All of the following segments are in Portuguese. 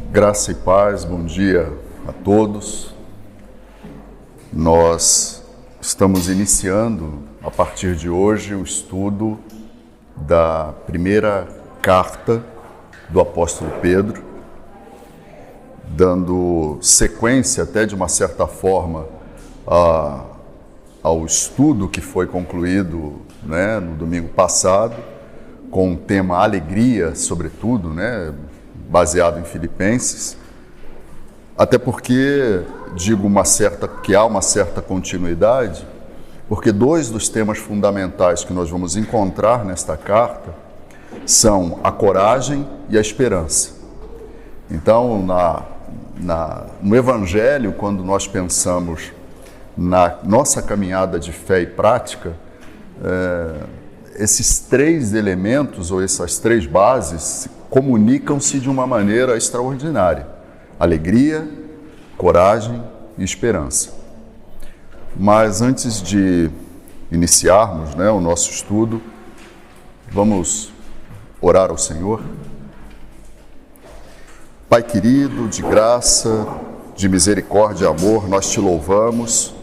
Graça e paz, bom dia a todos. Nós estamos iniciando, a partir de hoje, o estudo da primeira carta do apóstolo Pedro, dando sequência até de uma certa forma ao estudo que foi concluído no domingo passado, com o tema alegria, sobretudo, baseado em Filipenses, até porque digo que há uma certa continuidade, porque dois dos temas fundamentais que nós vamos encontrar nesta carta são a coragem e a esperança. Então, no Evangelho, quando nós pensamos na nossa caminhada de fé e prática, esses três elementos, ou essas três bases, comunicam-se de uma maneira extraordinária: alegria, coragem e esperança. Mas antes de iniciarmos o nosso estudo, vamos orar ao Senhor. Pai querido, de graça, de misericórdia e amor, nós te louvamos,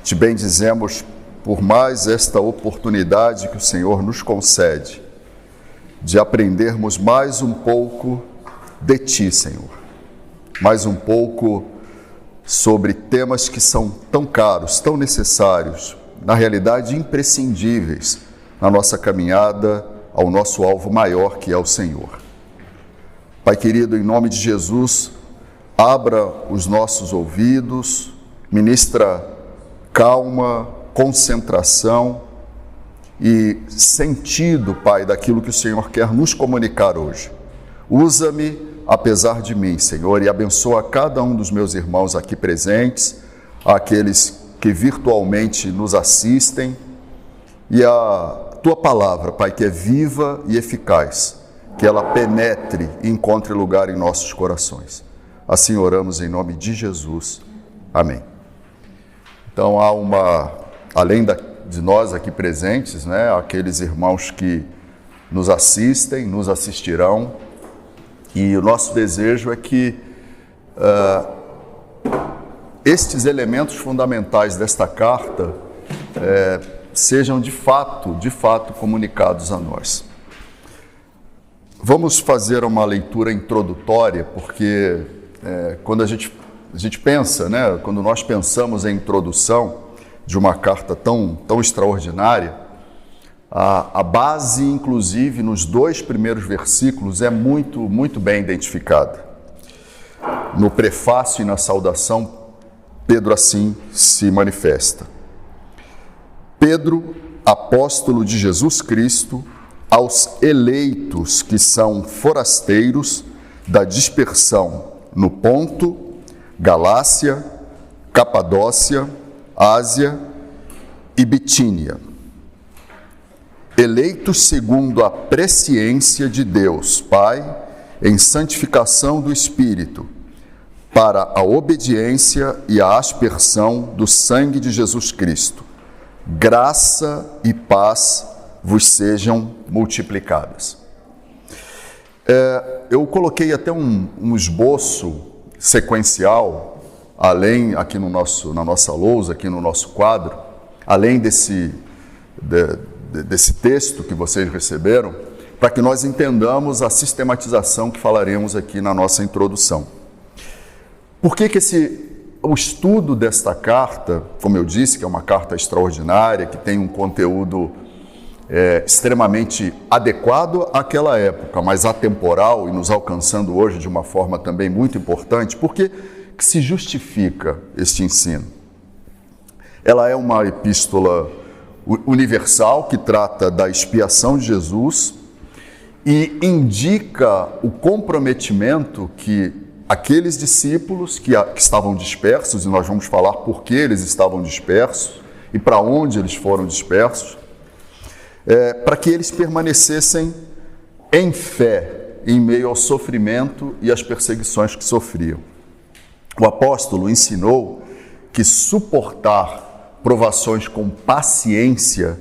te bendizemos por mais esta oportunidade que o Senhor nos concede de aprendermos mais um pouco de Ti, Senhor. Mais um pouco sobre temas que são tão caros, tão necessários, na realidade imprescindíveis na nossa caminhada ao nosso alvo maior, que é o Senhor. Pai querido, em nome de Jesus, abra os nossos ouvidos, ministra calma, concentração e sentido, Pai, daquilo que o Senhor quer nos comunicar hoje. Usa-me apesar de mim, Senhor, e abençoa cada um dos meus irmãos aqui presentes, aqueles que virtualmente nos assistem, e a Tua palavra, Pai, que é viva e eficaz, que ela penetre e encontre lugar em nossos corações. Assim oramos em nome de Jesus. Amém. Então além de nós aqui presentes, aqueles irmãos que nos assistem, nos assistirão, e o nosso desejo é que estes elementos fundamentais desta carta sejam de fato comunicados a nós. Vamos fazer uma leitura introdutória, porque quando a gente pensa, quando nós pensamos em introdução de uma carta tão extraordinária, a base, inclusive, nos dois primeiros versículos é muito bem identificada. No prefácio e na saudação, Pedro assim se manifesta: Pedro, apóstolo de Jesus Cristo, aos eleitos que são forasteiros da dispersão no Ponto, Galácia, Capadócia, Ásia e Bitínia, eleitos segundo a presciência de Deus, Pai, em santificação do Espírito, para a obediência e a aspersão do sangue de Jesus Cristo. Graça e paz vos sejam multiplicadas. Eu coloquei até um esboço sequencial, além aqui na nossa lousa, aqui no nosso quadro, além desse texto que vocês receberam, para que nós entendamos a sistematização que falaremos aqui na nossa introdução. Por que o estudo desta carta, como eu disse, que é uma carta extraordinária, que tem um conteúdo extremamente adequado àquela época, mas atemporal e nos alcançando hoje de uma forma também muito importante, por que se justifica este ensino? Ela é uma epístola universal que trata da expiação de Jesus e indica o comprometimento que aqueles discípulos que estavam dispersos, e nós vamos falar por que eles estavam dispersos e para onde eles foram dispersos, para que eles permanecessem em fé em meio ao sofrimento e às perseguições que sofriam. O apóstolo ensinou que suportar provações com paciência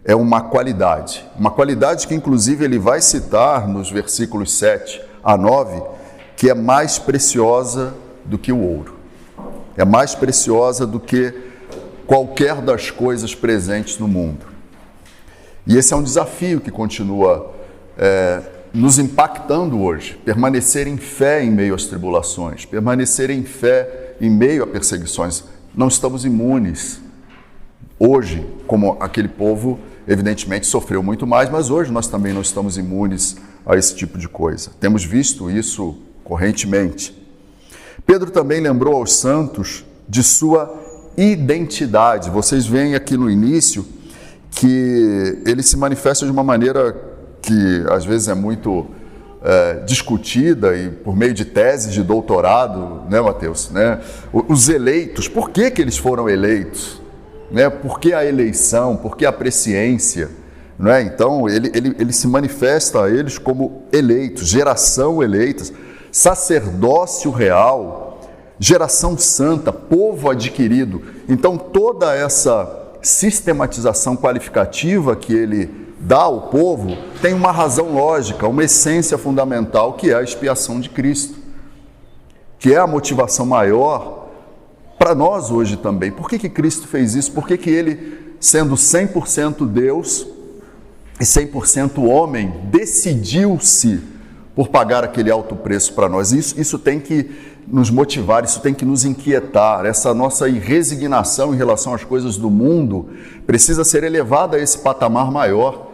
é uma qualidade que inclusive ele vai citar nos versículos 7 a 9, que é mais preciosa do que o ouro. É mais preciosa do que qualquer das coisas presentes no mundo. E esse é um desafio que continua nos impactando hoje. Permanecer em fé em meio às tribulações, permanecer em fé em meio a perseguições. Não estamos imunes. Hoje, como aquele povo, evidentemente sofreu muito mais, mas hoje nós também não estamos imunes a esse tipo de coisa. Temos visto isso correntemente. Pedro também lembrou aos santos de sua identidade. Vocês veem aqui no início que ele se manifesta de uma maneira que às vezes é muito discutida e por meio de teses de doutorado, né, Mateus? Né? Os eleitos, por que eles foram eleitos? Né? Por que a eleição? Por que a presciência? Né? Então ele se manifesta a eles como eleitos, geração eleita, sacerdócio real, geração santa, povo adquirido. Então toda essa sistematização qualificativa que ele dá ao povo tem uma razão lógica, uma essência fundamental, que é a expiação de Cristo, que é a motivação maior para nós hoje também. Por que Cristo fez isso? Por que ele, sendo 100% Deus e 100% homem, decidiu-se por pagar aquele alto preço para nós? Isso tem que nos motivar, isso tem que nos inquietar. Essa nossa resignação em relação às coisas do mundo precisa ser elevada a esse patamar maior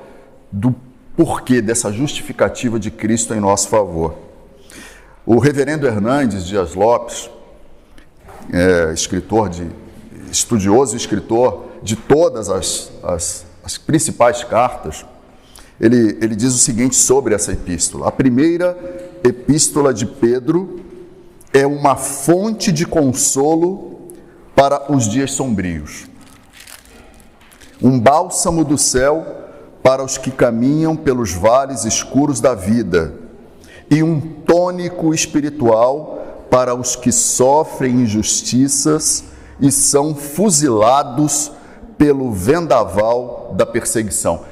do porquê dessa justificativa de Cristo em nosso favor. O reverendo Hernandes Dias Lopes, estudioso e escritor de todas as principais cartas, ele diz o seguinte sobre essa epístola: a primeira epístola de Pedro é uma fonte de consolo para os dias sombrios, um bálsamo do céu para os que caminham pelos vales escuros da vida e um tônico espiritual para os que sofrem injustiças e são fuzilados pelo vendaval da perseguição.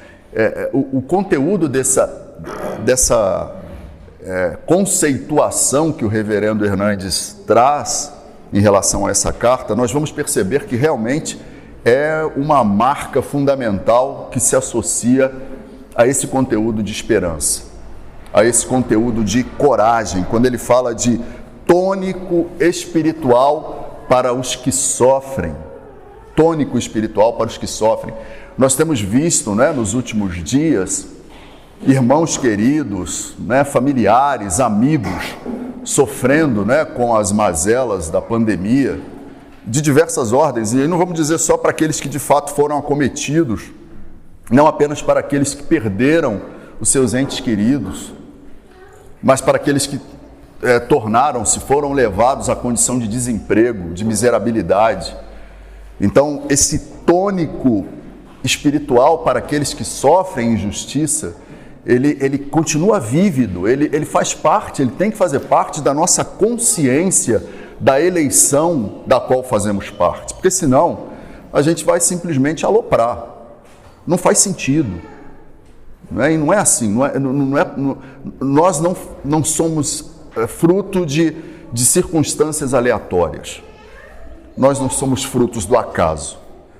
O conteúdo dessa conceituação que o reverendo Hernandes traz em relação a essa carta, nós vamos perceber que realmente é uma marca fundamental que se associa a esse conteúdo de esperança, a esse conteúdo de coragem, quando ele fala de tônico espiritual para os que sofrem. Tônico espiritual para os que sofrem. Nós temos visto, né, nos últimos dias, irmãos queridos, né, familiares, amigos, sofrendo, né, com as mazelas da pandemia, de diversas ordens, e não vamos dizer só para aqueles que de fato foram acometidos, não apenas para aqueles que perderam os seus entes queridos, mas para aqueles que foram levados à condição de desemprego, de miserabilidade. Então, esse tônico espiritual para aqueles que sofrem injustiça, ele continua vívido, ele faz parte, ele tem que fazer parte da nossa consciência da eleição da qual fazemos parte, porque senão a gente vai simplesmente aloprar. Não faz sentido. E não é assim, nós não somos fruto de circunstâncias aleatórias. Nós não somos frutos do acaso.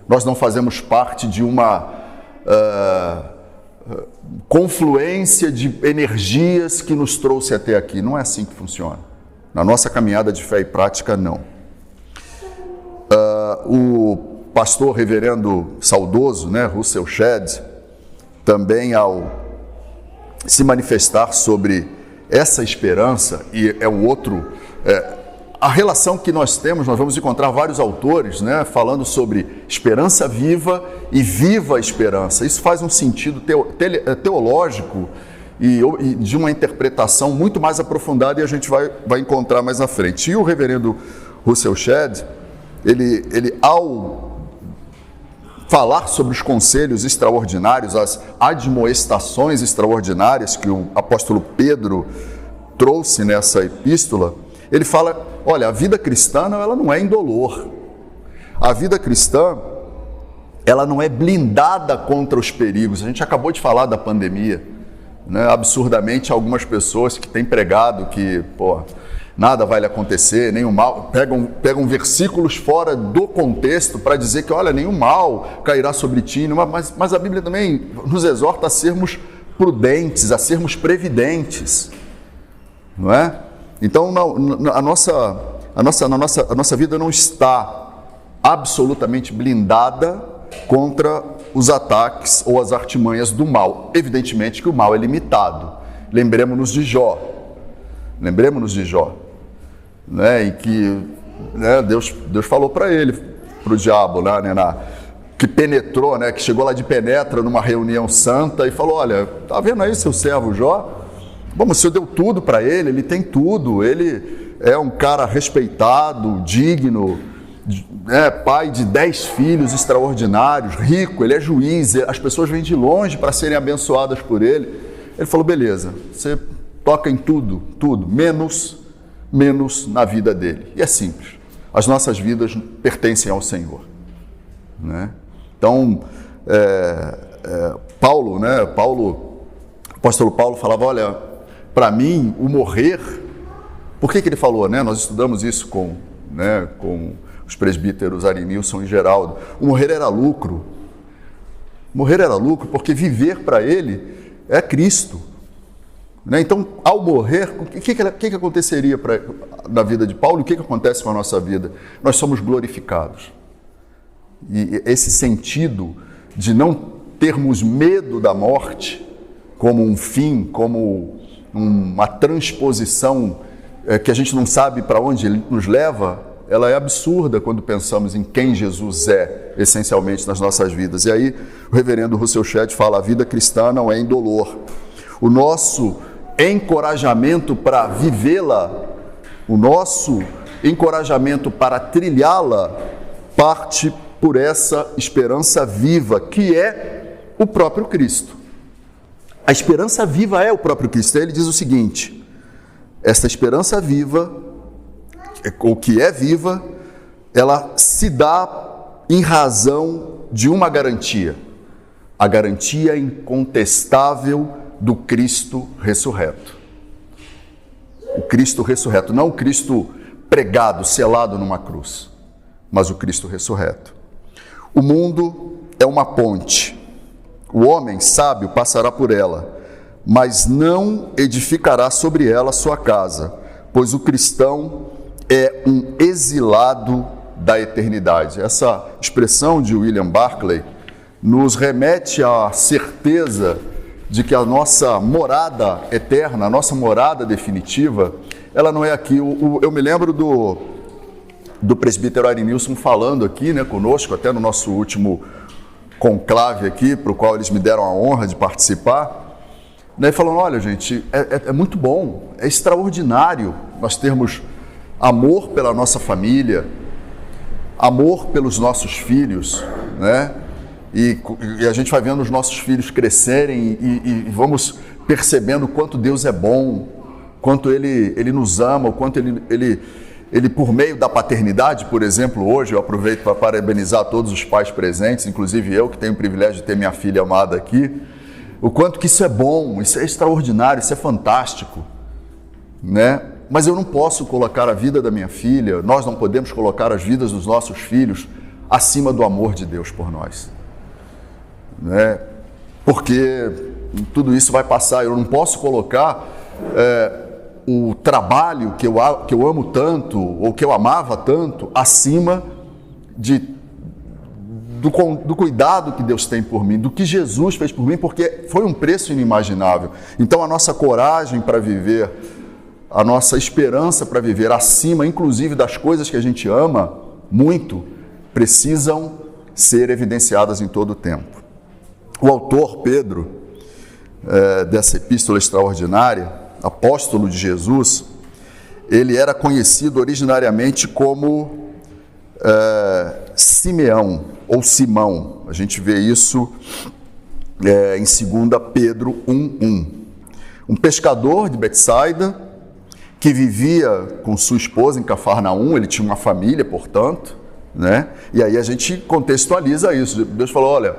Nós não fazemos parte de uma confluência de energias que nos trouxe até aqui. Não é assim que funciona. Na nossa caminhada de fé e prática, não. O pastor reverendo saudoso, né, Russell Shedd, também ao se manifestar sobre essa esperança, e é um outro... a relação que nós temos, nós vamos encontrar vários autores, né, falando sobre esperança viva e viva esperança. Isso faz um sentido teológico e de uma interpretação muito mais aprofundada, e a gente vai encontrar mais na frente. E o reverendo Russell Shedd, ele ao falar sobre os conselhos extraordinários, as admoestações extraordinárias que o apóstolo Pedro trouxe nessa epístola, ele fala: olha, a vida cristã ela não é indolor. A vida cristã, ela não é blindada contra os perigos. A gente acabou de falar da pandemia, né? Absurdamente, algumas pessoas que têm pregado que nada vai lhe acontecer, nenhum mal. Pegam versículos fora do contexto para dizer que, olha, nenhum mal cairá sobre ti. Mas a Bíblia também nos exorta a sermos prudentes, a sermos previdentes, não é? Então, a nossa vida não está absolutamente blindada contra os ataques ou as artimanhas do mal. Evidentemente que o mal é limitado. Lembremos-nos de Jó, né? E que, né, Deus falou para ele, para o diabo, né, que penetrou, né, que chegou lá de penetra numa reunião santa e falou: olha, tá vendo aí seu servo Jó? Bom, o Senhor deu tudo para ele tem tudo, ele é um cara respeitado, digno, pai de 10 filhos extraordinários, rico, ele é juiz, as pessoas vêm de longe para serem abençoadas por ele. Ele falou: beleza, você toca em tudo, menos na vida dele. E é simples, as nossas vidas pertencem ao Senhor, né? Então, o apóstolo Paulo falava: olha, para mim, o morrer... Por que ele falou, né? Nós estudamos isso com os presbíteros Arinilson e Geraldo. O morrer era lucro. Morrer era lucro porque viver para ele é Cristo, né? Então, ao morrer, o que aconteceria na vida de Paulo? O que acontece com a nossa vida? Nós somos glorificados. E esse sentido de não termos medo da morte como um fim, como uma transposição que a gente não sabe para onde ele nos leva, ela é absurda quando pensamos em quem Jesus é, essencialmente, nas nossas vidas. E aí, o reverendo Russell Shedd fala: a vida cristã não é indolor. O nosso encorajamento para vivê-la, o nosso encorajamento para trilhá-la, parte por essa esperança viva, que é o próprio Cristo. A esperança viva é o próprio Cristo. Ele diz o seguinte: esta esperança viva, ou que é viva, ela se dá em razão de uma garantia, a garantia incontestável do Cristo ressurreto. O Cristo ressurreto, não o Cristo pregado, selado numa cruz, mas o Cristo ressurreto. O mundo é uma ponte. O homem sábio passará por ela, mas não edificará sobre ela sua casa, pois o cristão é um exilado da eternidade. Essa expressão de William Barclay nos remete à certeza de que a nossa morada eterna, a nossa morada definitiva, ela não é aqui. Eu me lembro do presbítero Arinilson falando aqui, né, conosco, até no nosso último conclave aqui, para o qual eles me deram a honra de participar, né, falando: olha, gente, é muito bom, é extraordinário nós termos amor pela nossa família, amor pelos nossos filhos, né? E a gente vai vendo os nossos filhos crescerem e vamos percebendo o quanto Deus é bom, quanto Ele nos ama, o quanto Ele, por meio da paternidade, por exemplo, hoje eu aproveito para parabenizar todos os pais presentes, inclusive eu, que tenho o privilégio de ter minha filha amada aqui, o quanto que isso é bom, isso é extraordinário, isso é fantástico, né? Mas eu não posso colocar a vida da minha filha, nós não podemos colocar as vidas dos nossos filhos acima do amor de Deus por nós, né? Porque tudo isso vai passar. Eu não posso colocar o trabalho que eu amo tanto, ou que eu amava tanto, acima do cuidado que Deus tem por mim, do que Jesus fez por mim, porque foi um preço inimaginável. Então a nossa coragem para viver, a nossa esperança para viver acima, inclusive das coisas que a gente ama muito, precisam ser evidenciadas em todo o tempo. O autor Pedro, dessa epístola extraordinária, apóstolo de Jesus, ele era conhecido originariamente como Simeão ou Simão. A gente vê isso em 2 Pedro 1:1. Um pescador de Betsaida que vivia com sua esposa em Cafarnaum, ele tinha uma família, portanto, né? E aí a gente contextualiza isso. Deus falou: olha,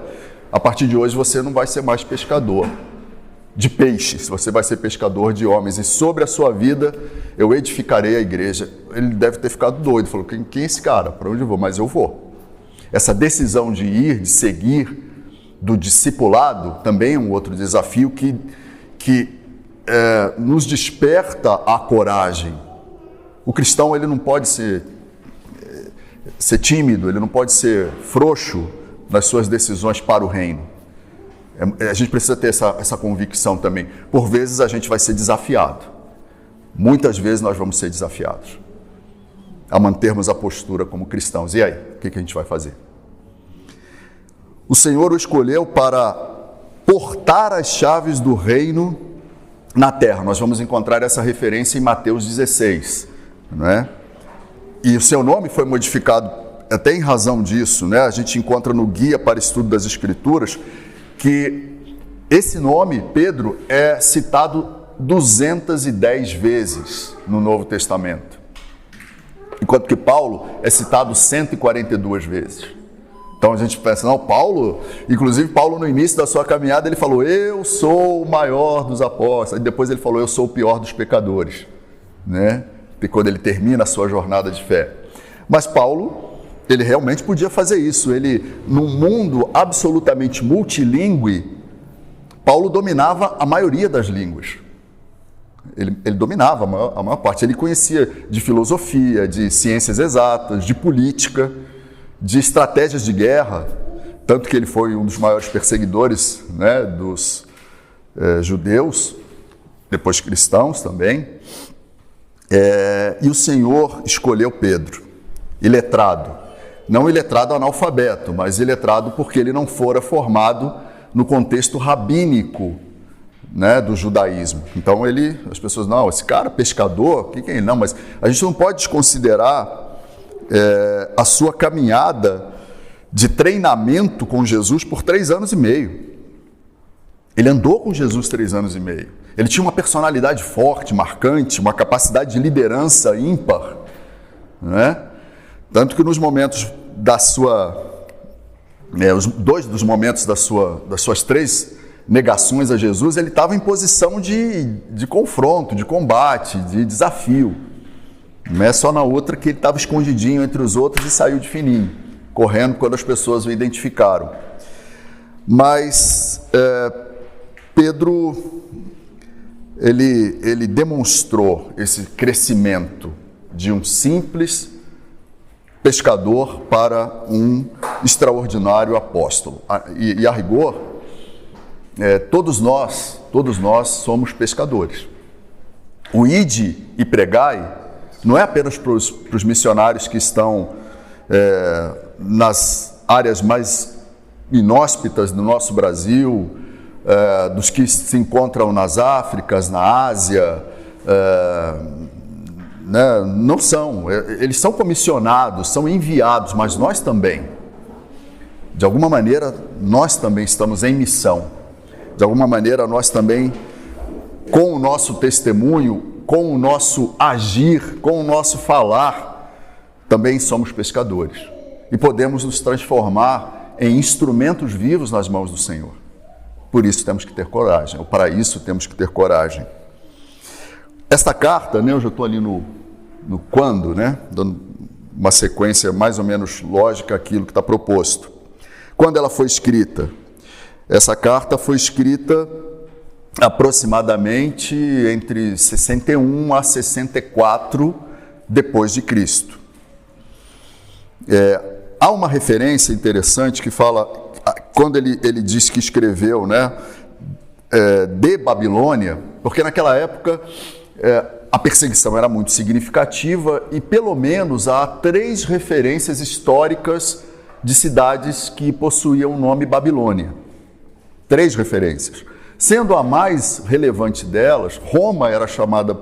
a partir de hoje você não vai ser mais pescador, de peixes, você vai ser pescador de homens, e sobre a sua vida eu edificarei a igreja. Ele deve ter ficado doido, falou, quem é esse cara? Para onde eu vou? Mas eu vou. Essa decisão de ir, de seguir, do discipulado, também é um outro desafio que nos desperta a coragem. O cristão, ele não pode ser tímido, ele não pode ser frouxo nas suas decisões para o reino. A gente precisa ter essa convicção também. Por vezes a gente vai ser desafiado. Muitas vezes nós vamos ser desafiados a mantermos a postura como cristãos. E aí, o que a gente vai fazer? O Senhor o escolheu para portar as chaves do reino na terra. Nós vamos encontrar essa referência em Mateus 16, não é? E o seu nome foi modificado até em razão disso, né? A gente encontra no Guia para Estudo das Escrituras que esse nome, Pedro, é citado 210 vezes no Novo Testamento, enquanto que Paulo é citado 142 vezes. Então a gente pensa, não, Paulo, inclusive Paulo no início da sua caminhada, ele falou, eu sou o maior dos apóstolos, e depois ele falou, eu sou o pior dos pecadores, né? E quando ele termina a sua jornada de fé. Mas Paulo, ele realmente podia fazer isso. Ele, num mundo absolutamente multilingüe, Paulo dominava a maioria das línguas. Ele dominava a maior parte. Ele conhecia de filosofia, de ciências exatas, de política, de estratégias de guerra, tanto que ele foi um dos maiores perseguidores, né, dos judeus, depois cristãos também. E o Senhor escolheu Pedro, iletrado. Não iletrado analfabeto, mas iletrado porque ele não fora formado no contexto rabínico, né, do judaísmo. Então as pessoas, não, esse cara pescador, o que é ele? Não, mas a gente não pode desconsiderar a sua caminhada de treinamento com Jesus por 3 anos e meio. Ele andou com Jesus 3 anos e meio. Ele tinha uma personalidade forte, marcante, uma capacidade de liderança ímpar, né? Tanto que nos momentos da sua... os 2 dos momentos das suas 3 negações a Jesus, ele estava em posição de confronto, de combate, de desafio. Não é só na outra que ele estava escondidinho entre os outros e saiu de fininho, correndo quando as pessoas o identificaram. Mas Pedro, ele demonstrou esse crescimento de um simples pescador para um extraordinário apóstolo. E a rigor, todos nós somos pescadores. O ide e pregai não é apenas para os missionários que estão nas áreas mais inóspitas do nosso Brasil, dos que se encontram nas Áfricas, na Ásia, né? Não são, eles são comissionados, são enviados, mas nós também, de alguma maneira, nós também estamos em missão, de alguma maneira nós também, com o nosso testemunho, com o nosso agir, com o nosso falar, também somos pescadores e podemos nos transformar em instrumentos vivos nas mãos do Senhor. Por isso temos que ter coragem, ou para isso temos que ter coragem. Esta carta, né, eu já estou ali no quando, né, dando uma sequência mais ou menos lógica àquilo que está proposto. Quando ela foi escrita? Essa carta foi escrita aproximadamente entre 61 a 64 depois de Cristo. Há uma referência interessante que fala, quando ele diz que escreveu, né, de Babilônia, porque naquela época a perseguição era muito significativa e pelo menos há 3 referências históricas de cidades que possuíam o nome Babilônia. 3 referências. Sendo a mais relevante delas, Roma era chamada,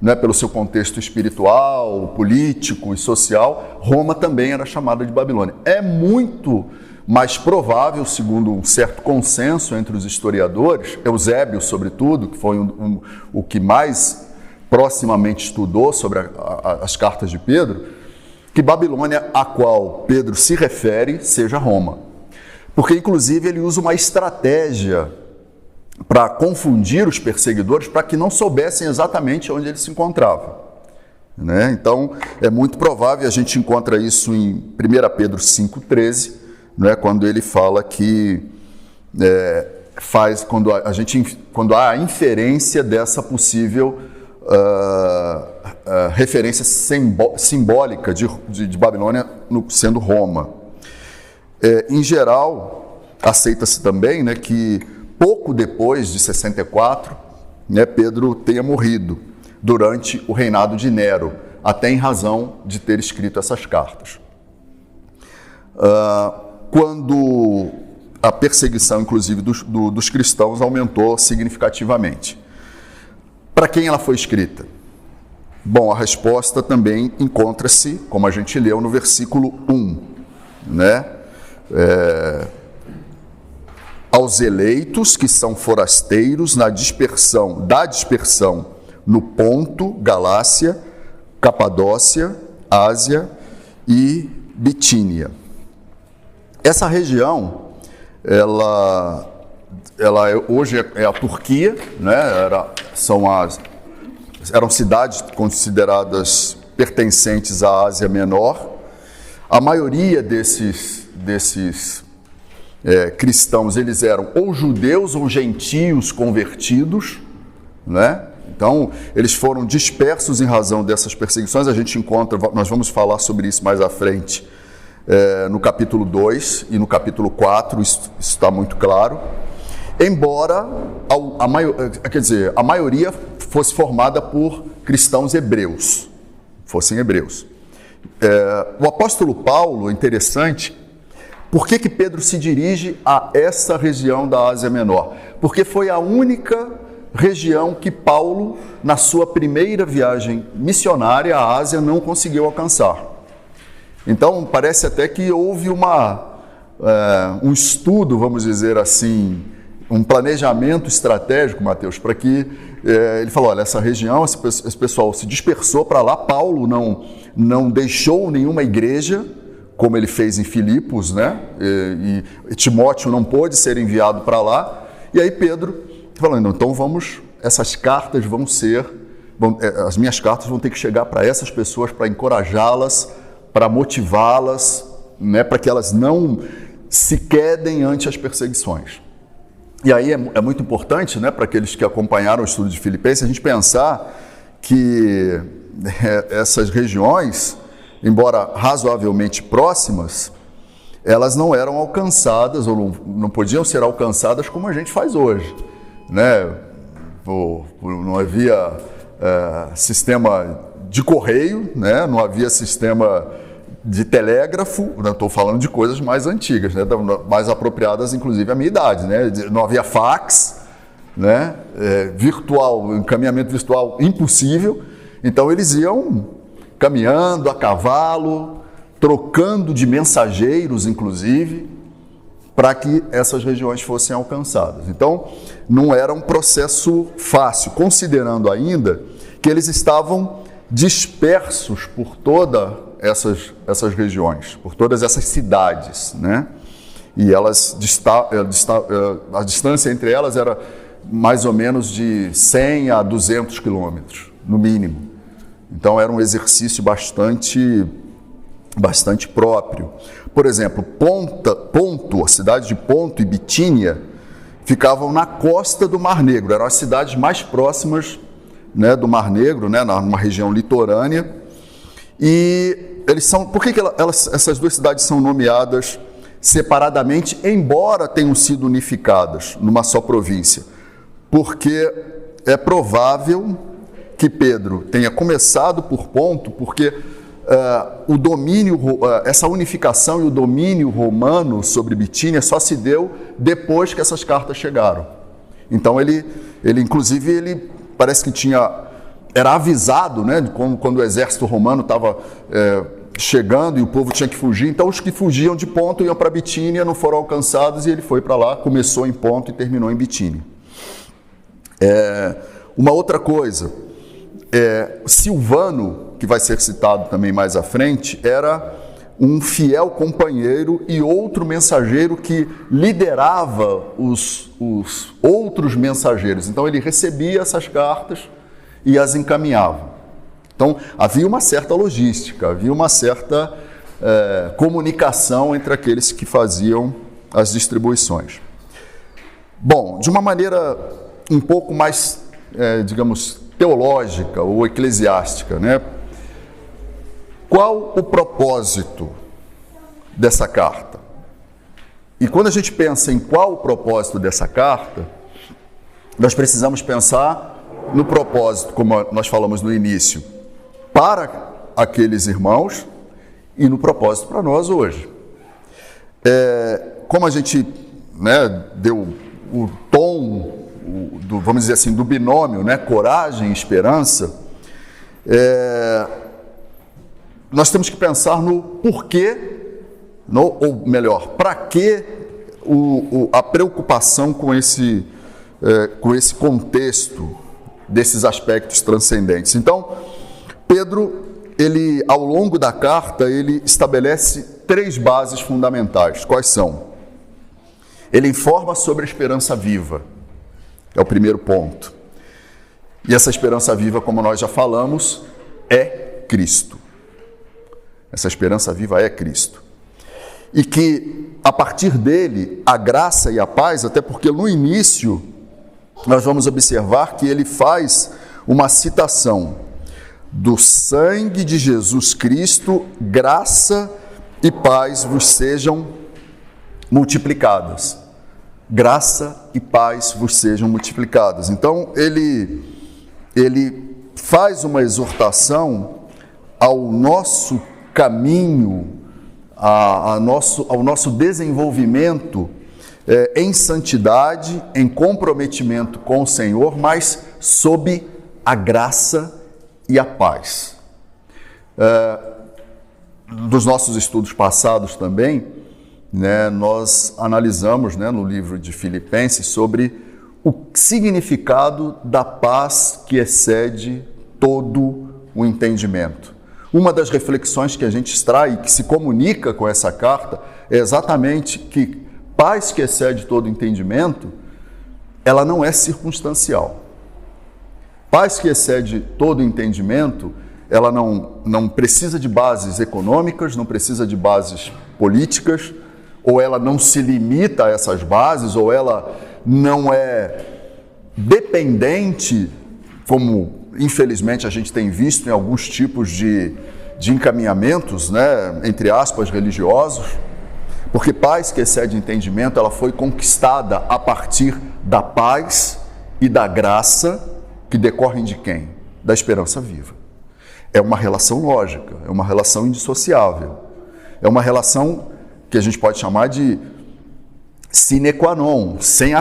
né, pelo seu contexto espiritual, político e social, Roma também era chamada de Babilônia. É muito mais provável, segundo um certo consenso entre os historiadores, Eusébio, sobretudo, que foi o que mais proximamente estudou sobre as cartas de Pedro, que Babilônia, a qual Pedro se refere, seja Roma. Porque, inclusive, ele usa uma estratégia para confundir os perseguidores, para que não soubessem exatamente onde ele se encontrava. Né? Então, é muito provável, a gente encontra isso em 1 Pedro 5,13, né? Quando ele fala que quando há a inferência dessa possível referência simbólica de Babilônia sendo Roma. Em geral, aceita-se também, né, que pouco depois de 64, né, Pedro tenha morrido durante o reinado de Nero, até em razão de ter escrito essas cartas. Quando a perseguição, inclusive, dos cristãos aumentou significativamente. Para quem ela foi escrita? Bom, a resposta também encontra-se, como a gente leu no versículo 1, né? Aos eleitos que são forasteiros da dispersão no Ponto, Galácia, Capadócia, Ásia e Bitínia. Essa região, ela hoje é a Turquia, né? Eram cidades consideradas pertencentes à Ásia Menor. A maioria desses cristãos, eles eram ou judeus ou gentios convertidos, né? Então, eles foram dispersos em razão dessas perseguições. A gente encontra, nós vamos falar sobre isso mais à frente, no capítulo 2 e no capítulo 4, isso está muito claro. Embora a maioria fosse formada por cristãos hebreus, fossem hebreus. O apóstolo Paulo, interessante, por que Pedro se dirige a essa região da Ásia Menor? Porque foi a única região que Paulo, na sua primeira viagem missionária à Ásia, não conseguiu alcançar. Então, parece até que houve um estudo, vamos dizer assim, um planejamento estratégico, Mateus, para que ele falou, olha, essa região, esse pessoal se dispersou para lá, Paulo não deixou nenhuma igreja, como ele fez em Filipos, né? E Timóteo não pôde ser enviado para lá, e aí Pedro falando, então essas cartas as minhas cartas vão ter que chegar para essas pessoas, para encorajá-las, para motivá-las, né, para que elas não se quedem ante as perseguições. E aí é muito importante, né, para aqueles que acompanharam o estudo de Filipenses, a gente pensar que essas regiões, embora razoavelmente próximas, elas não eram alcançadas, ou não podiam ser alcançadas como a gente faz hoje, né? Não havia sistema de correio, né? Não havia sistema de telégrafo, estou falando de coisas mais antigas, né? Mais apropriadas, inclusive, à minha idade, né? Não havia fax, né? Virtual, encaminhamento virtual impossível, então eles iam caminhando a cavalo, trocando de mensageiros, inclusive, para que essas regiões fossem alcançadas. Então, não era um processo fácil, considerando ainda que eles estavam dispersos por todas essas regiões, por todas essas cidades, né? E a distância entre elas era mais ou menos de 100 a 200 quilômetros, no mínimo. Então, era um exercício bastante próprio. Por exemplo, Ponto, a cidade de Ponto e Bitínia, ficavam na costa do Mar Negro, eram as cidades mais próximas, né, do Mar Negro, né, numa região litorânea. E por que essas duas cidades são nomeadas separadamente, embora tenham sido unificadas numa só província? Porque é provável que Pedro tenha começado por Ponto, porque essa unificação e o domínio romano sobre Bitínia só se deu depois que essas cartas chegaram. Então ele parece que era avisado, né, quando o exército romano estava chegando e o povo tinha que fugir. Então os que fugiam de Ponto iam para Bitínia, não foram alcançados, e ele foi para lá, começou em Ponto e terminou em Bitínia. Uma outra coisa, Silvano, que vai ser citado também mais à frente, era um fiel companheiro e outro mensageiro que liderava os outros mensageiros. Então ele recebia essas cartas e as encaminhava. Então havia uma certa logística, havia uma certa comunicação entre aqueles que faziam as distribuições. Bom, de uma maneira um pouco mais, digamos, teológica ou eclesiástica, né? Qual o propósito dessa carta? E quando a gente pensa em qual o propósito dessa carta, nós precisamos pensar no propósito, como nós falamos no início, para aqueles irmãos e no propósito para nós hoje. Como a gente, né, deu o tom, vamos dizer assim, do binômio, né, coragem e esperança, nós temos que pensar no porquê, ou melhor, para que a preocupação com esse contexto desses aspectos transcendentes. Então, Pedro, ele, ao longo da carta, ele estabelece 3 bases fundamentais. Quais são? Ele informa sobre a esperança viva. É o primeiro ponto. E essa esperança viva, como nós já falamos, é Cristo. Essa esperança viva é Cristo. E que, a partir dele, a graça e a paz, até porque no início nós vamos observar que ele faz uma citação do sangue de Jesus Cristo, graça e paz vos sejam multiplicadas. Graça e paz vos sejam multiplicadas. Então, ele faz uma exortação ao nosso caminho, ao nosso desenvolvimento em santidade, em comprometimento com o Senhor, mas sob a graça e a paz. Dos nossos estudos passados também, né, nós analisamos, né, no livro de Filipenses sobre o significado da paz que excede todo o entendimento. Uma das reflexões que a gente extrai, que se comunica com essa carta, é exatamente que paz que excede todo entendimento, ela não é circunstancial. Paz que excede todo entendimento, ela não precisa de bases econômicas, não precisa de bases políticas, ou ela não se limita a essas bases, ou ela não é dependente, como infelizmente a gente tem visto em alguns tipos de encaminhamentos, né, entre aspas, religiosos, porque paz que excede entendimento, ela foi conquistada a partir da paz e da graça que decorrem de quem? Da esperança viva. É uma relação lógica, é uma relação indissociável, é uma relação que a gente pode chamar de sine qua non, sem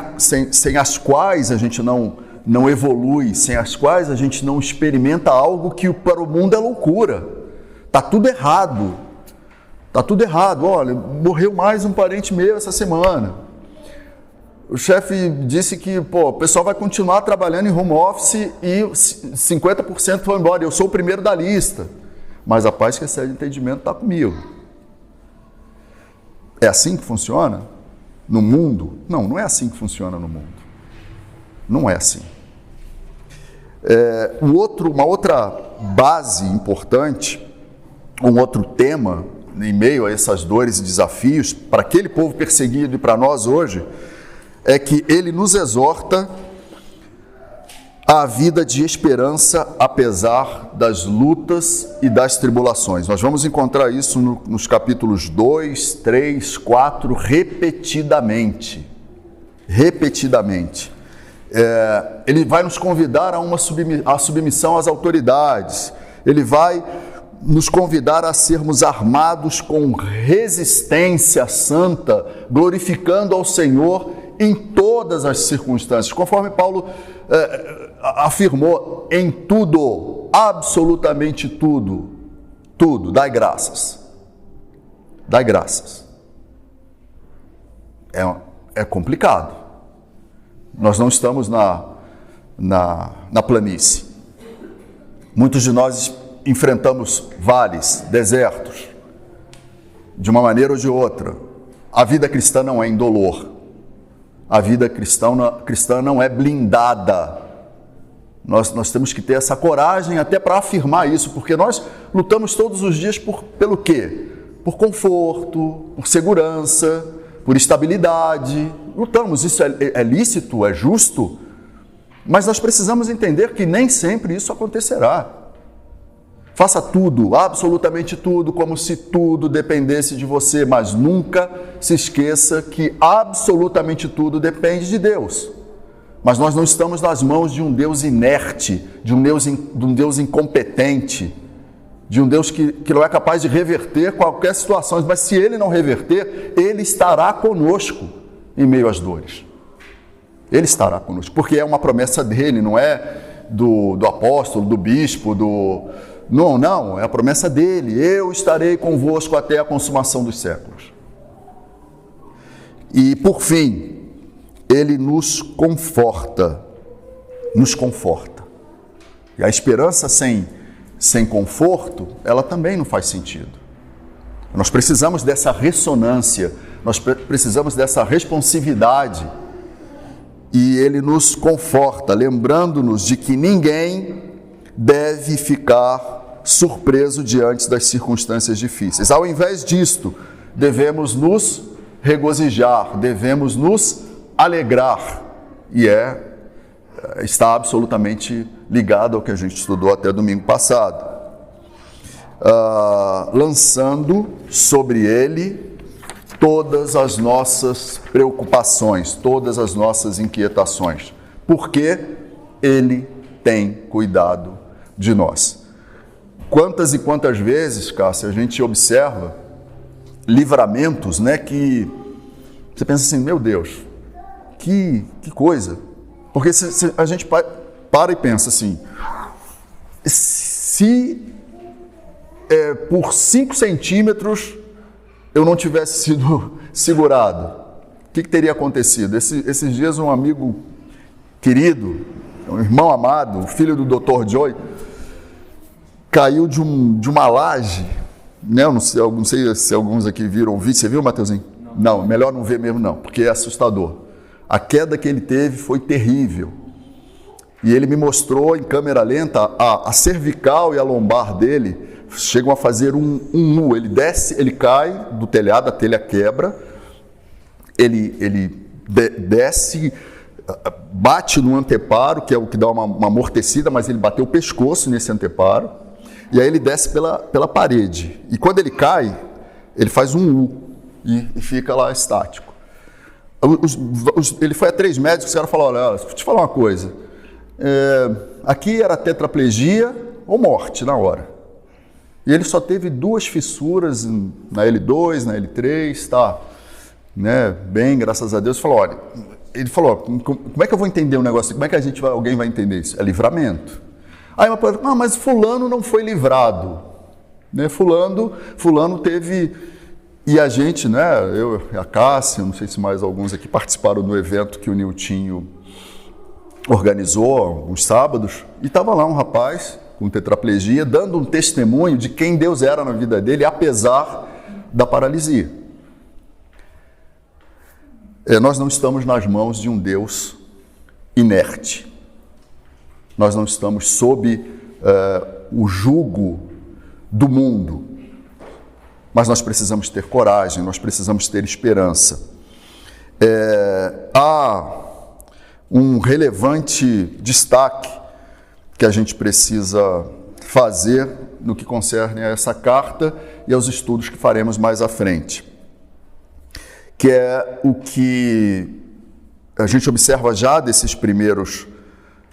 as quais a gente não evolui, sem as quais a gente não experimenta algo que para o mundo é loucura. Está tudo errado. Está tudo errado. Olha, morreu mais um parente meu essa semana. O chefe disse que o pessoal vai continuar trabalhando em home office e 50% vão embora. Eu sou o primeiro da lista. Mas a paz que excede entendimento está comigo. É assim que funciona no mundo? Não, não é assim que funciona no mundo. Não é assim. Uma outra base importante, um outro tema, em meio a essas dores e desafios, para aquele povo perseguido e para nós hoje, é que ele nos exorta à vida de esperança apesar das lutas e das tribulações. Nós vamos encontrar isso nos capítulos 2, 3, 4, repetidamente. Repetidamente. Ele vai nos convidar a submissão às autoridades. Ele vai nos convidar a sermos armados com resistência santa, glorificando ao Senhor em todas as circunstâncias. Conforme Paulo afirmou, em tudo, absolutamente tudo, dai graças. Dai graças. É complicado. Nós não estamos na planície. Muitos de nós enfrentamos vales, desertos. de uma maneira ou de outra. A vida cristã não é indolor. A vida cristã não é blindada. Nós temos que ter essa coragem até para afirmar isso, porque nós lutamos todos os dias pelo quê? Por conforto, por segurança, por estabilidade. Lutamos, isso é lícito, é justo, mas nós precisamos entender que nem sempre isso acontecerá. Faça tudo, absolutamente tudo, como se tudo dependesse de você, mas nunca se esqueça que absolutamente tudo depende de Deus. Mas nós não estamos nas mãos de um Deus inerte, de um Deus incompetente, de um Deus que não é capaz de reverter qualquer situação. Mas se Ele não reverter, Ele estará conosco em meio às dores. Ele estará conosco, porque é uma promessa dEle, não é do apóstolo, do bispo, Não, é a promessa dEle. Eu estarei convosco até a consumação dos séculos. E por fim, Ele nos conforta. E a esperança sem conforto, ela também não faz sentido. Nós precisamos dessa ressonância, nós precisamos dessa responsividade. E Ele nos conforta, lembrando-nos de que ninguém deve ficar surpreso diante das circunstâncias difíceis. Ao invés disto, devemos nos regozijar, devemos nos alegrar. E está absolutamente ligado ao que a gente estudou até domingo passado. Lançando sobre Ele todas as nossas preocupações, todas as nossas inquietações, porque Ele tem cuidado de nós. Quantas e quantas vezes, Cássia, a gente observa livramentos, né, que você pensa assim, meu Deus, que coisa. Porque se a gente para e pensa assim, se por 5 centímetros eu não tivesse sido segurado, o que teria acontecido? Esses dias um amigo querido, um irmão amado, o filho do Dr. Joy, caiu de uma laje, né? Eu não sei se alguns aqui viram o vídeo. Você viu, Mateuzinho? Não, melhor não ver mesmo não, porque é assustador. A queda que ele teve foi terrível. E ele me mostrou em câmera lenta a cervical e a lombar dele chegam a fazer um U. Ele desce, ele cai do telhado, a telha quebra, ele desce, bate no anteparo, que é o que dá uma amortecida, mas ele bateu o pescoço nesse anteparo, e aí ele desce pela parede. E quando ele cai, ele faz um U e fica lá estático. Ele foi a 3 médicos, os caras falaram, olha, deixa eu te falar uma coisa, aqui era tetraplegia ou morte na hora. E ele só teve 2 fissuras na L2, na L3, tá, né, bem, graças a Deus. Ele falou, como é que eu vou entender um negócio? Como é que alguém vai entender isso? É livramento. Aí uma pessoa, mas fulano não foi livrado, né? Fulano teve, e a gente, né, eu, a Cássia, não sei se mais alguns aqui participaram do evento que o Niltinho organizou alguns sábados, e estava lá um rapaz com tetraplegia, dando um testemunho de quem Deus era na vida dele, apesar da paralisia. Nós não estamos nas mãos de um Deus inerte. Nós não estamos sob o jugo do mundo. Mas nós precisamos ter coragem, nós precisamos ter esperança. Há um relevante destaque que a gente precisa fazer no que concerne a essa carta e aos estudos que faremos mais à frente, que é o que a gente observa já desses primeiros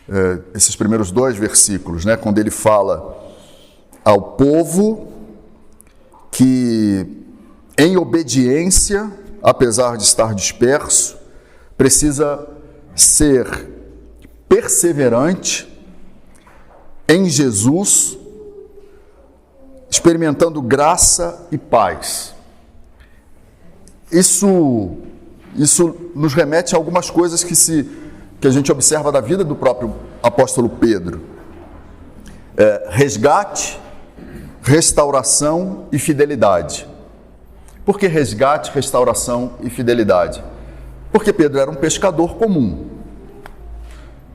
2 versículos, né? Quando ele fala ao povo que, em obediência, apesar de estar disperso, precisa ser perseverante em Jesus, experimentando graça e paz. Isso nos remete a algumas coisas que a gente observa da vida do próprio apóstolo Pedro. Resgate, restauração e fidelidade. Por que resgate, restauração e fidelidade? Porque Pedro era um pescador comum.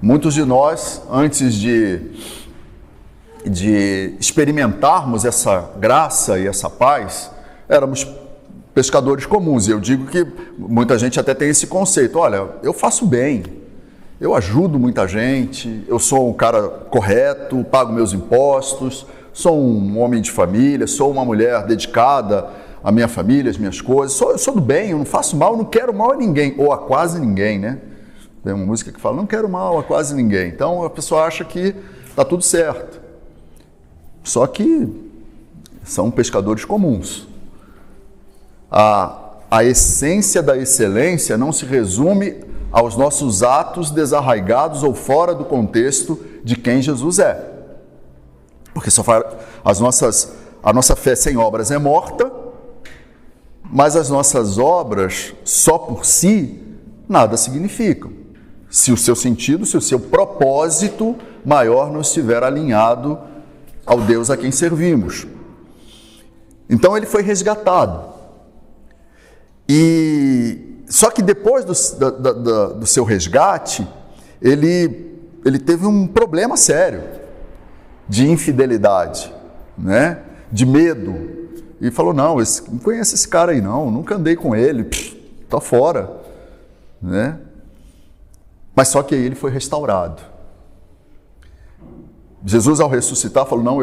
Muitos de nós, antes de experimentarmos essa graça e essa paz, éramos pescadores comuns. E eu digo que muita gente até tem esse conceito: olha, eu faço bem, eu ajudo muita gente, eu sou um cara correto, pago meus impostos, sou um homem de família, sou uma mulher dedicada à minha família, às minhas coisas, eu sou do bem, eu não faço mal, eu não quero mal a ninguém, ou a quase ninguém, né? Tem uma música que fala, não quero mal a quase ninguém. Então a pessoa acha que está tudo certo. Só que são pescadores comuns. A essência da excelência não se resume aos nossos atos desarraigados ou fora do contexto de quem Jesus é. Porque a nossa fé sem obras é morta, mas as nossas obras só por si nada significam. Se o seu sentido, se o seu propósito maior não estiver alinhado ao Deus a quem servimos. Então ele foi resgatado. Só que depois do seu resgate, ele teve um problema sério de infidelidade, né? De medo. E falou, não conheço esse cara aí não, nunca andei com ele, tá fora, né? Mas só que aí ele foi restaurado. Jesus, ao ressuscitar, falou, não,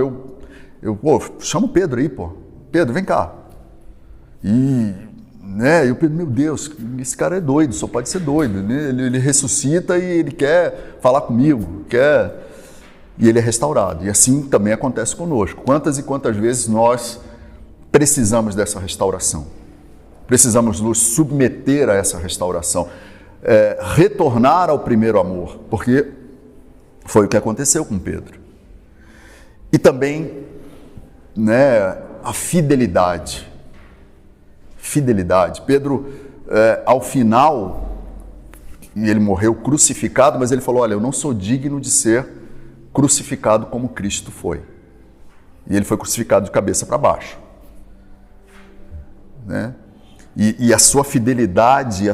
chama o Pedro aí, pô. Pedro, vem cá. E o Pedro, meu Deus, esse cara é doido, só pode ser doido. Né? Ele ressuscita e ele quer falar comigo, e ele é restaurado. E assim também acontece conosco. Quantas e quantas vezes nós precisamos dessa restauração? Precisamos nos submeter a essa restauração. Retornar ao primeiro amor, porque foi o que aconteceu com Pedro. E também, a fidelidade. Pedro, ao final, ele morreu crucificado, mas ele falou, olha, eu não sou digno de ser crucificado como Cristo foi. E ele foi crucificado de cabeça para baixo. Né? E a sua fidelidade,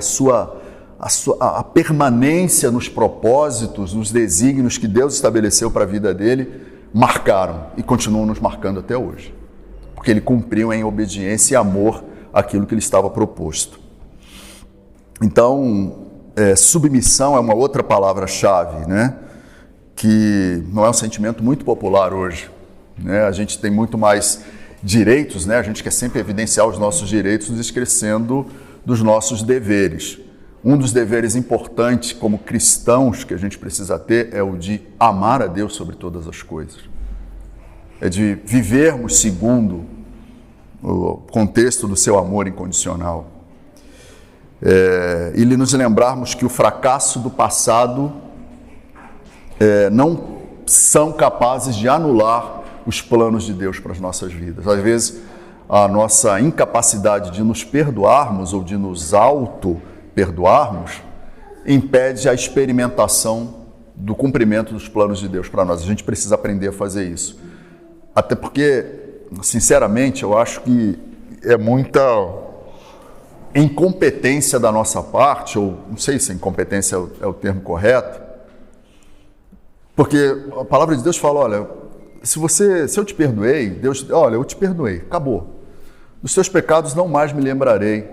a permanência nos propósitos, nos desígnios que Deus estabeleceu para a vida dele, marcaram e continuam nos marcando até hoje. Porque ele cumpriu em obediência e amor aquilo que lhe estava proposto. Então, submissão é uma outra palavra-chave, né? Que não é um sentimento muito popular hoje. Né? A gente tem muito mais direitos, né? A gente quer sempre evidenciar os nossos direitos, nos esquecendo dos nossos deveres. Um dos deveres importantes como cristãos que a gente precisa ter é o de amar a Deus sobre todas as coisas. É de vivermos segundo o contexto do seu amor incondicional. E nos lembrarmos que o fracasso do passado não são capazes de anular os planos de Deus para as nossas vidas. Às vezes, a nossa incapacidade de nos perdoarmos ou de nos auto-perdoarmos impede a experimentação do cumprimento dos planos de Deus para nós. A gente precisa aprender a fazer isso. Até porque, sinceramente, eu acho que é muita incompetência da nossa parte, ou não sei se incompetência é o termo correto, porque a palavra de Deus fala, olha, se eu te perdoei, Deus, olha, eu te perdoei, acabou. Dos teus pecados não mais me lembrarei.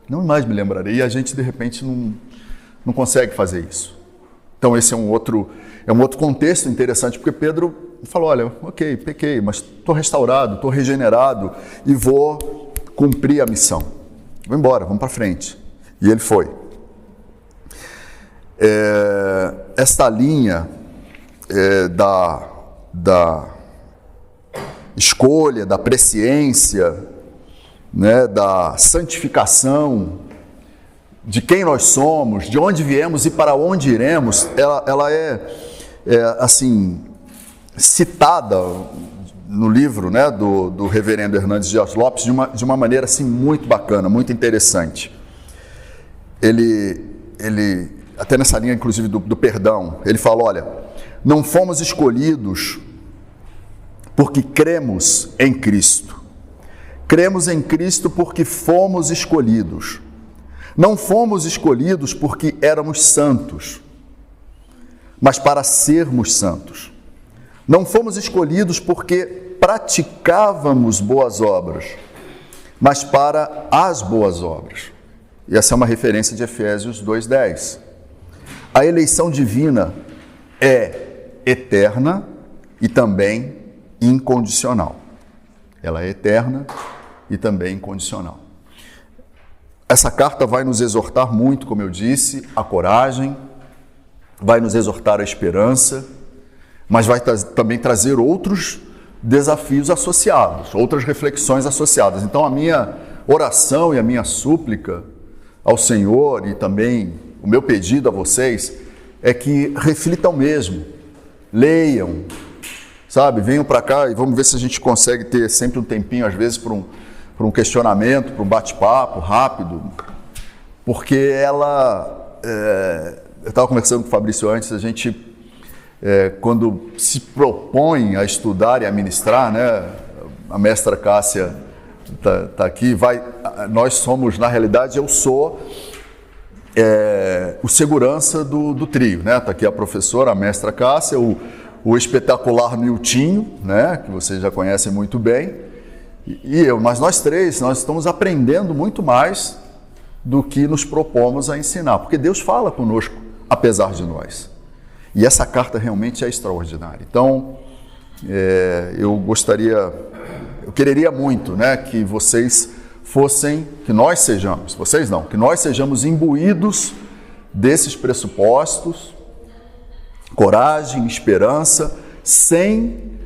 Não mais me lembrarei. E a gente, de repente, não consegue fazer isso. Então, esse é um outro contexto interessante, porque Pedro falou, olha, ok, pequei, mas estou restaurado, estou regenerado e vou cumprir a missão. Vou embora, vamos para frente. E ele foi. Esta linha da escolha, da presciência, né, da santificação, de quem nós somos, de onde viemos e para onde iremos, ela é assim, citada no livro, né, do reverendo Hernandes Dias Lopes de uma maneira assim, muito bacana, muito interessante. Ele até nessa linha, inclusive, do perdão, ele fala, olha, não fomos escolhidos porque cremos em Cristo. Cremos em Cristo porque fomos escolhidos. Não fomos escolhidos porque éramos santos, mas para sermos santos. Não fomos escolhidos porque praticávamos boas obras, mas para as boas obras. E essa é uma referência de Efésios 2:10. A eleição divina é eterna e também incondicional. Ela é eterna e também incondicional. Essa carta vai nos exortar muito, como eu disse, a coragem, vai nos exortar a esperança, mas vai também trazer outros desafios associados, outras reflexões associadas. Então, a minha oração e a minha súplica ao Senhor e também o meu pedido a vocês é que reflitam mesmo, leiam, sabe? Venham para cá e vamos ver se a gente consegue ter sempre um tempinho, às vezes, para um questionamento, para um bate-papo rápido, porque eu estava conversando com o Fabrício antes, a gente, quando se propõe a estudar e a ministrar, né, a mestra Cássia está aqui, nós somos, na realidade, eu sou o segurança do trio, né? Está aqui a professora, a mestra Cássia, o espetacular Niltinho, né, que vocês já conhecem muito bem, e eu, mas nós três, nós estamos aprendendo muito mais do que nos propomos a ensinar, porque Deus fala conosco, apesar de nós. E essa carta realmente é extraordinária. Então, eu quereria muito, né, que vocês que nós sejamos, vocês não, que nós sejamos imbuídos desses pressupostos, coragem, esperança, sem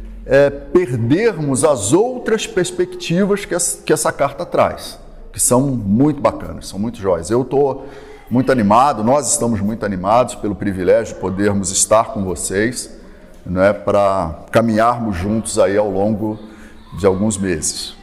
perdermos as outras perspectivas que essa carta traz, que são muito bacanas, são muito jóias. Eu estou muito animado, nós estamos muito animados pelo privilégio de podermos estar com vocês, né, para caminharmos juntos aí ao longo de alguns meses.